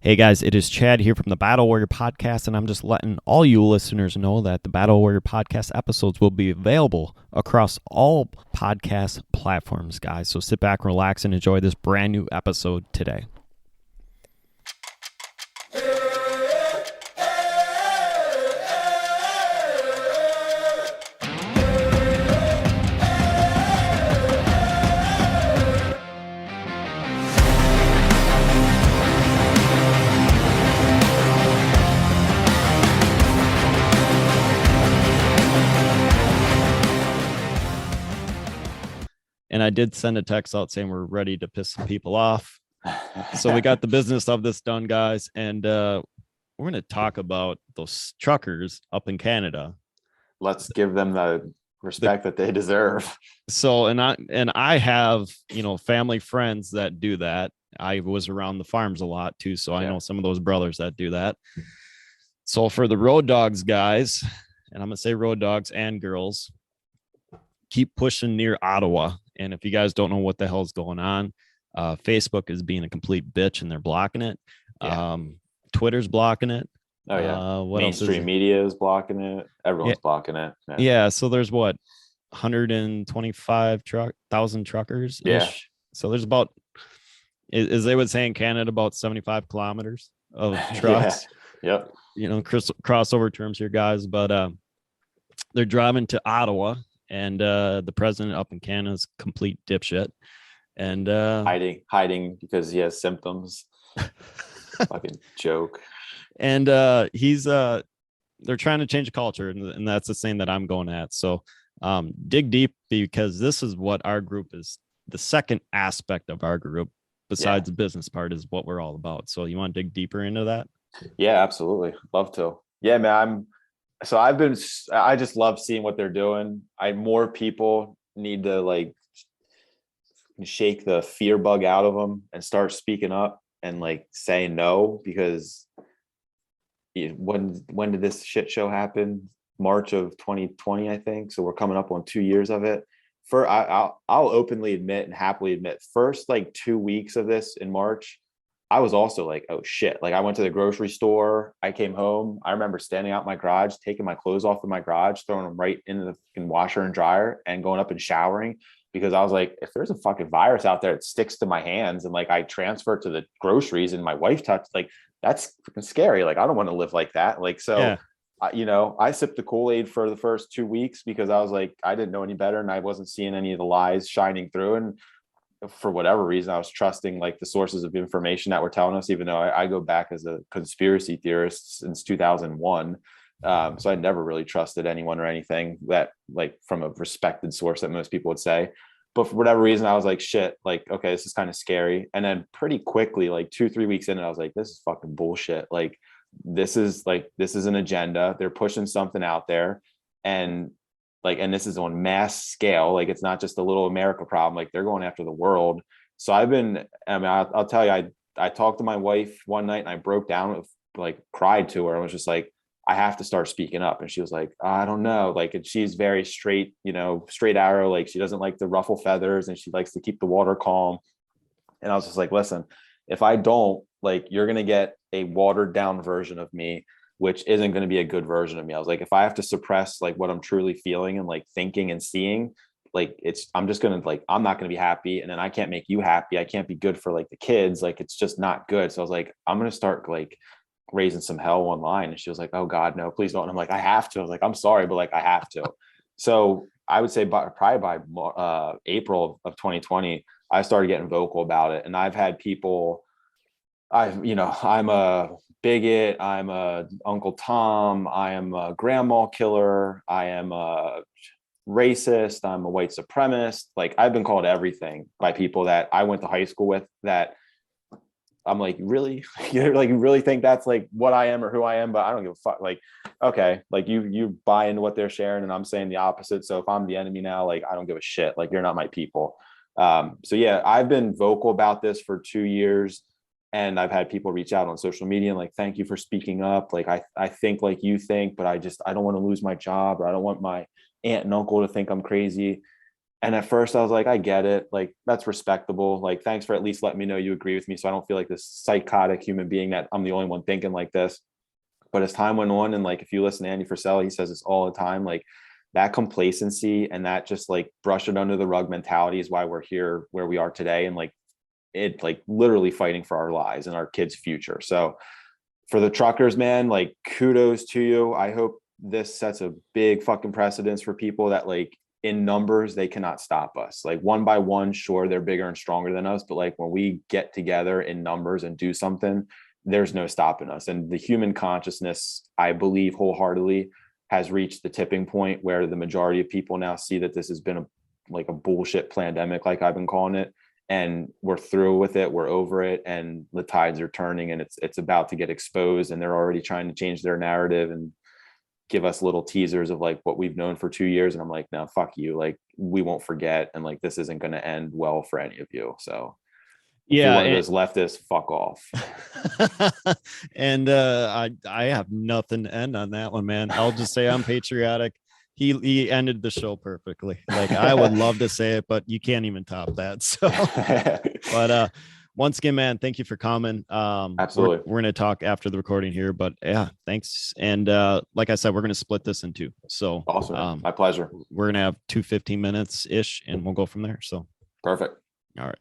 Hey guys, it is Chad here from the Battle Warrior Podcast, and I'm just letting all you listeners know that the Battle Warrior Podcast episodes will be available across all podcast platforms, guys. So sit back, relax, and enjoy this brand new episode today. And I did send a text out saying we're ready to piss some people off. So we got the business of this done, guys. And we're going to talk about those truckers up in Canada. Let's give them the respect that they deserve. So, and I have, family friends that do that. I was around the farms a lot too. So I know some of those brothers that do that. So for the road dogs guys, and I'm going to say road dogs and girls, keep pushing near Ottawa. And if you guys don't know what the hell's going on, Facebook is being a complete bitch and they're blocking it. Twitter's blocking it. Oh yeah. What Mainstream media is blocking it. Everyone's blocking it. Yeah. So there's 125,000 truckers. Yeah. So there's about, as they would say in Canada, about 75 kilometers of trucks. Yep. Crossover terms here, guys, but they're driving to Ottawa. And the president up in Canada is complete dipshit, and hiding because he has symptoms. Fucking joke. And he's they're trying to change the culture, and that's the thing that I'm going at. So dig deep, because this is what our group is. The second aspect of our group, besides the business part, is what we're all about. So you want to dig deeper into that? Yeah, absolutely. Love to. Yeah, man. I just love seeing what they're doing. More people need to shake the fear bug out of them and start speaking up and saying no, because when did this shit show happen? March of 2020, I think. So we're coming up on 2 years of it. I'll openly admit and happily admit, first 2 weeks of this in March, I was also like, oh shit. I went to the grocery store. I came home. I remember standing out my garage, taking my clothes off in my garage, throwing them right into the fucking washer and dryer, and going up and showering, because I was like, if there's a fucking virus out there, it sticks to my hands, and I transfer to the groceries and my wife touched, that's freaking scary. I don't want to live like that. I sipped the Kool-Aid for the first 2 weeks because I was like, I didn't know any better, and I wasn't seeing any of the lies shining through. And for whatever reason, I was trusting the sources of information that were telling us, even though I go back as a conspiracy theorist since 2001. So I never really trusted anyone or anything that from a respected source that most people would say. But for whatever reason, I was like, shit, okay, this is kind of scary. And then pretty quickly, 2-3 weeks in, I was like, this is fucking bullshit. This is an agenda. They're pushing something out there. And this is on mass scale. It's not just a little America problem. They're going after the world. So I'll tell you, I talked to my wife one night and I broke down with cried to her. I was just like, I have to start speaking up. And she was like, I don't know. And she's very straight, straight arrow. She doesn't like to ruffle feathers, and she likes to keep the water calm. And I was just like, listen, if I don't, you're going to get a watered down version of me, which isn't going to be a good version of me. I was like, if I have to suppress what I'm truly feeling and thinking and seeing, I'm just going to I'm not going to be happy. And then I can't make you happy. I can't be good for the kids. It's just not good. So I was like, I'm going to start raising some hell online. And she was like, oh God, no, please don't. And I'm like, I have to. I was like, I'm sorry, but I have to. So I would say probably by April of 2020, I started getting vocal about it. And I've had people, I'm a bigot, I'm a Uncle Tom, I am a grandma killer, I am a racist, I'm a white supremacist. I've been called everything by people that I went to high school with, that I'm like, really? You really think that's what I am or who I am? But I don't give a fuck. Okay, you buy into what they're sharing, and I'm saying the opposite. So if I'm the enemy now, I don't give a shit. You're not my people. So yeah, I've been vocal about this for 2 years. And I've had people reach out on social media and thank you for speaking up. I think like you think, but I don't want to lose my job, or I don't want my aunt and uncle to think I'm crazy. And at first I was like, I get it. Like, that's respectable. Like, thanks for at least letting me know you agree with me. So I don't feel like this psychotic human being that I'm the only one thinking like this. But as time went on, and like, if you listen to Andy Frisella, he says this all the time, like that complacency and that just like brush it under the rug mentality is why we're here where we are today. And like, it like literally fighting for our lives and our kids' future. So for the truckers, man, like kudos to you. I hope this sets a big fucking precedence for people that like in numbers, they cannot stop us. Like one by one, sure, they're bigger and stronger than us. But like when we get together in numbers and do something, there's no stopping us. And the human consciousness, I believe wholeheartedly, has reached the tipping point where the majority of people now see that this has been like a bullshit pandemic, like I've been calling it. And we're through with it. We're over it. And the tides are turning and it's about to get exposed. And they're already trying to change their narrative and give us little teasers of like what we've known for 2 years. And I'm like, no, fuck you. Like, we won't forget. And like, this isn't going to end well for any of you. So if you're one of those leftists, fuck off. And I have nothing to end on that one, man. I'll just say I'm patriotic. He ended the show perfectly. Like, I would love to say it, but you can't even top that. So, but once again, man, thank you for coming. Absolutely. We're gonna talk after the recording here, but yeah, thanks. And like I said, we're gonna split this in two. So awesome. My pleasure. We're gonna have 2 15 minutes ish, and we'll go from there. So perfect. All right.